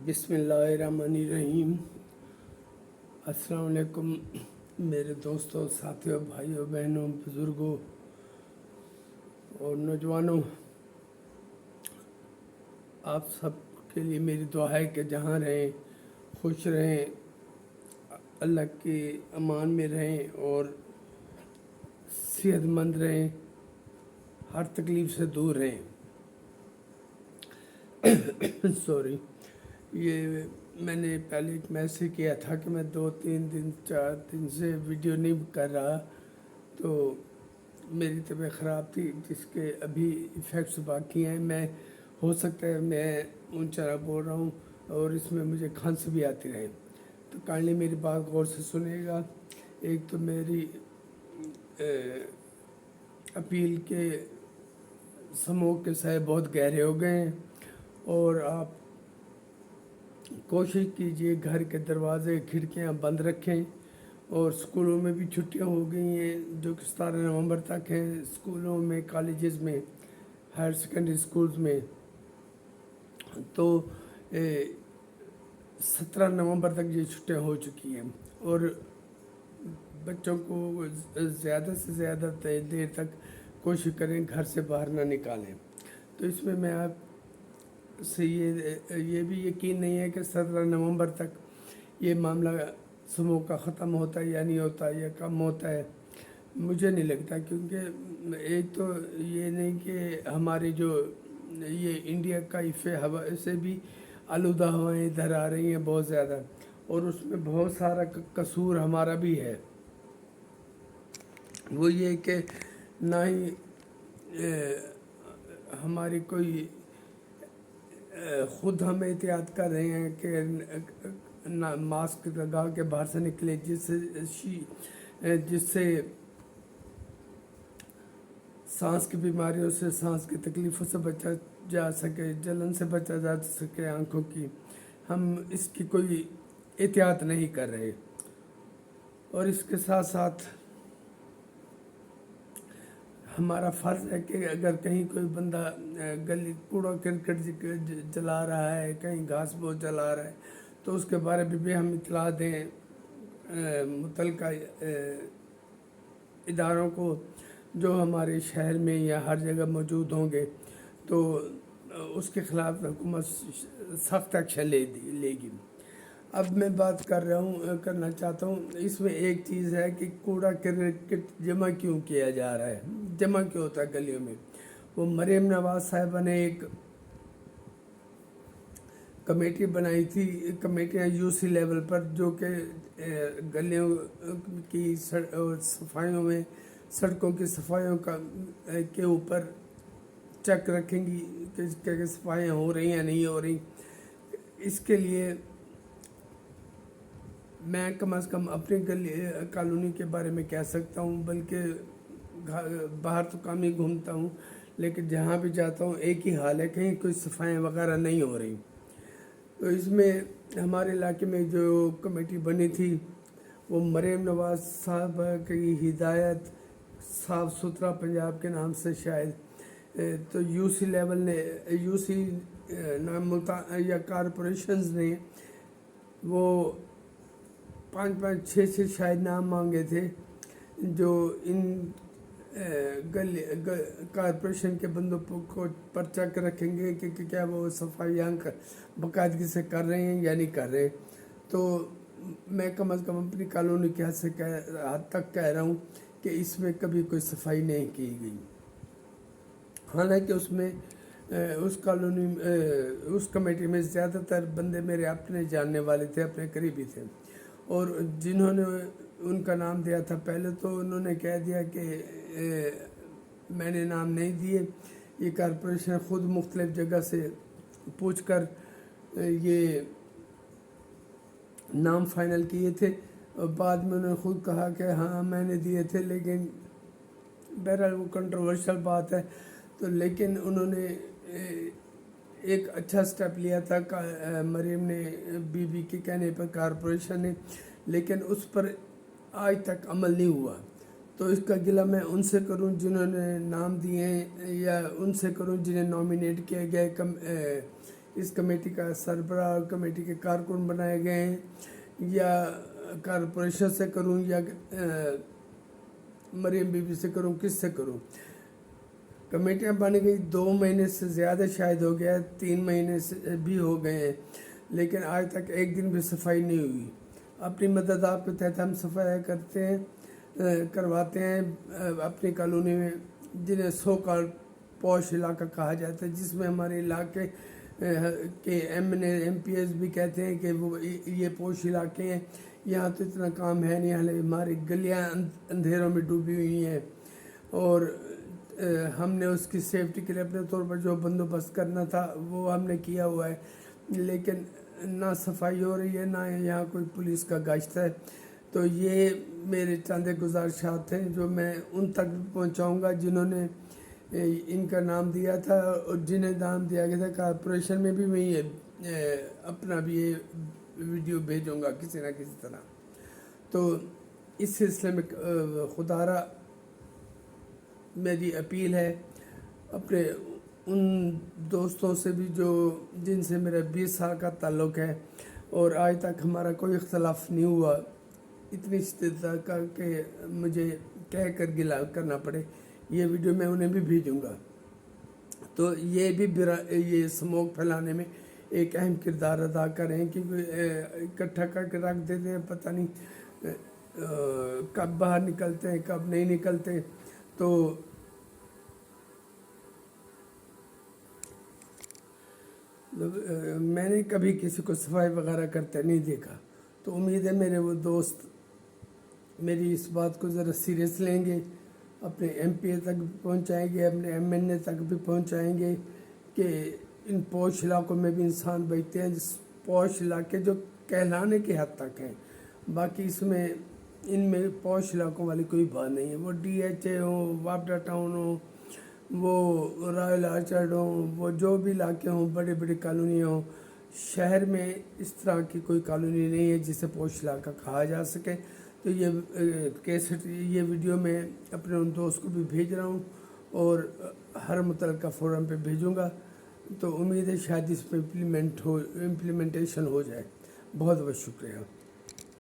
बिस्मिल्लाहिर्रहमानिर्रहीम। अस्सलाम वालेकुम मेरे दोस्तों, साथियों, भाइयों, बहनों, बुज़ुर्गों और नौजवानों। आप सब के लिए मेरी दुआ है कि जहाँ रहें खुश रहें, अल्लाह की अमान में रहें और सेहतमंद रहें, हर तकलीफ़ से दूर रहें। सॉरी, ये मैंने पहले एक मैसेज किया था कि मैं 4 दिन से वीडियो नहीं कर रहा, तो मेरी तबीयत ख़राब थी जिसके अभी इफ़ेक्ट्स बाकी हैं। हो सकता है मैं ऊंचा बोल रहा हूँ और इसमें मुझे खांसी भी आती रहे, तो काइंडली मेरी बात गौर से सुनिएगा। एक तो मेरी अपील के समूह के साय बहुत गहरे हो गए हैं और आप कोशिश कीजिए घर के दरवाजे खिड़कियां बंद रखें। और स्कूलों में भी छुट्टियां हो गई हैं जो कि 17 नवंबर तक हैं। स्कूलों में, कॉलेजेस में, हायर सेकेंडरी स्कूल्स में तो 17 नवंबर तक ये छुट्टियां हो चुकी हैं और बच्चों को ज़्यादा से ज़्यादा देर तक कोशिश करें घर से बाहर ना निकालें। तो इसमें मैं आप से ये भी यकीन नहीं है कि 17 नवंबर तक ये मामला समूह का ख़त्म होता है या नहीं होता या कम होता है। मुझे नहीं लगता, क्योंकि एक तो ये नहीं कि हमारे जो ये इंडिया का इफ़े हवा से भी आलूदा हवाएं इधर आ रही हैं बहुत ज़्यादा, और उसमें बहुत सारा कसूर हमारा भी है। वो ये कि ना ही हमारी कोई खुद हम एहतियात कर रहे हैं कि ना मास्क लगा के बाहर से निकले, जिससे सांस की बीमारियों से, सांस की तकलीफ़ों से बचा जा सके, जलन से बचा जा सके आँखों की। हम इसकी कोई एहतियात नहीं कर रहे। और इसके साथ साथ हमारा फ़र्ज़ है कि अगर कहीं कोई बंदा गली कूड़ा करकट जला रहा है, कहीं घास बोझ जला रहा है, तो उसके बारे में भी हम इतला दें मुतल्लिका इदारों को जो हमारे शहर में या हर जगह मौजूद होंगे, तो उसके ख़िलाफ़ हुकूमत सख्त एक्शन लेगी। अब मैं बात करना चाहता हूँ, इसमें एक चीज़ है कि कूड़ा करकट जमा क्यों किया जा रहा है, जमा क्यों होता है गलियों में। वो मरीम नवाज़ साहिबा ने एक कमेटी बनाई थी, कमेटियाँ यूसी लेवल पर, जो कि गलियों की सफाइयों में, सड़कों की सफाइयों के ऊपर चेक रखेंगी कि सफाइयाँ हो रही हैं नहीं हो रही। इसके लिए मैं कम से कम अपनी कॉलोनी के बारे में कह सकता हूँ, बल्कि बाहर तो कम ही घूमता हूँ, लेकिन जहाँ भी जाता हूँ एक ही हाल है, कहीं कोई सफाइयाँ वगैरह नहीं हो रही। तो इसमें हमारे इलाके में जो कमेटी बनी थी वो मरीम नवाज़ साहब की हिदायत, साफ़ सुथरा पंजाब के नाम से शायद, तो यूसी लेवल ने, यूसी नाम या कॉरपोरेशंस ने वो 5-5, 6 शायद नाम मांगे थे, जो इन कॉरपोरेशन के बंदों को पर चेक रखेंगे कि क्या वो सफाइयाँ बाकायदगी से कर रहे हैं या नहीं कर रहे। तो मैं कम से कम अपनी कॉलोनी के हद तक कह रहा हूँ कि इसमें कभी कोई सफाई नहीं की गई। हालांकि उसमें उस कॉलोनी उस कमेटी में ज़्यादातर बंदे मेरे अपने जानने वाले थे, अपने करीबी थे, और जिन्होंने उनका नाम दिया था पहले तो उन्होंने कह दिया कि मैंने नाम नहीं दिए, ये कॉरपोरेशन ख़ुद मुख्तलिफ़ जगह से पूछ कर ये नाम फाइनल किए थे, और बाद में उन्होंने ख़ुद कहा कि हाँ मैंने दिए थे, लेकिन बहरहाल वो कंट्रोवर्शियल बात है। तो लेकिन उन्होंने एक अच्छा स्टेप लिया था मरीम ने, बीबी के कहने पर, कॉरपोरेशन ने, लेकिन उस पर आज तक अमल नहीं हुआ। तो इसका गिला मैं उनसे करूं जिन्होंने नाम दिए हैं, या उनसे करूं जिन्हें नॉमिनेट किया गया اس کمیٹی کا سربراہ اور کمیٹی کے کارکن بنائے گئے ہیں، یا کارپوریشن سے کروں یا مریم بی بی سے کروں، کس سے کروں؟ کمیٹیاں بن گئی 2 مہینے سے زیادہ شاید ہو گیا، 3 مہینے سے بھی ہو گئے ہیں، لیکن آج تک ایک دن بھی صفائی نہیں ہوئی۔ اپنی مدد آپ کے تحت ہم صفائی کرتے ہیں، کرواتے ہیں اپنی کالونی میں، جنہیں سو کال پوش علاقہ کہا جاتا ہے، جس میں ہمارے علاقے کے ایم پی ایس بھی کہتے ہیں کہ وہ یہ پوش علاقے ہیں، یہاں تو اتنا کام ہے نہیں، حالانکہ ہماری گلیاں اندھیروں میں ڈوبی ہوئی ہیں، اور ہم نے اس کی سیفٹی کے لیے اپنے طور پر جو بندوبست کرنا تھا وہ ہم نے کیا ہوا ہے، لیکن نہ صفائی ہو رہی ہے، نہ یہاں کوئی پولیس کا گشت ہے۔ تو یہ میرے چند گزارشات ہیں جو میں ان تک پہنچاؤں گا جنہوں نے ان کا نام دیا تھا، اور جنہیں نام دیا گیا تھا کارپوریشن میں بھی میں یہ اپنا بھی یہ ویڈیو بھیجوں گا کسی نہ کسی طرح۔ تو اس سلسلے میں خدارہ میری اپیل ہے اپنے ان دوستوں سے بھی جن سے میرا 20 سال کا تعلق ہے اور آج تک ہمارا کوئی اختلاف نہیں ہوا، اتنی شدت کا کہ مجھے کہہ کر گلا کرنا پڑے، یہ ویڈیو میں انہیں بھی بھیجوں گا۔ تو یہ بھی یہ سموک پھیلانے میں ایک اہم کردار ادا کریں، کیونکہ اکٹھا کر کے رکھ دیتے ہیں، پتہ نہیں کب باہر نکلتے ہیں کب نہیں نکلتے۔ تو میں نے کبھی کسی کو صفائی وغیرہ کرتے نہیں دیکھا، تو امید ہے میرے وہ دوست میری اس بات کو ذرا سیریس لیں گے، اپنے ایم پی اے تک بھی پہنچائیں گے، اپنے ایم این اے تک بھی پہنچائیں گے کہ ان پوش علاقوں میں بھی انسان بیٹھتے ہیں، جس پوش علاقے جو کہلانے کی حد تک ہیں، باقی اس میں ان میں پوش علاقوں والی کوئی بات نہیں ہے، وہ ڈی ایچ اے ہوں، وابڈا ٹاؤن ہوں، وہ رائل آرچرڈ ہوں، وہ جو بھی علاقے ہوں، بڑی بڑی کالونیاں ہوں، شہر میں اس طرح کی کوئی کالونی نہیں ہے جسے پوش علاقہ کہا جا سکے۔ تو یہ کیسٹ یہ ویڈیو میں اپنے ان دوست کو بھی بھیج رہا ہوں اور ہر متعلقہ فورم پہ بھیجوں گا، تو امید ہے شاید اس پہ امپلیمنٹیشن ہو جائے۔ بہت بہت شکریہ۔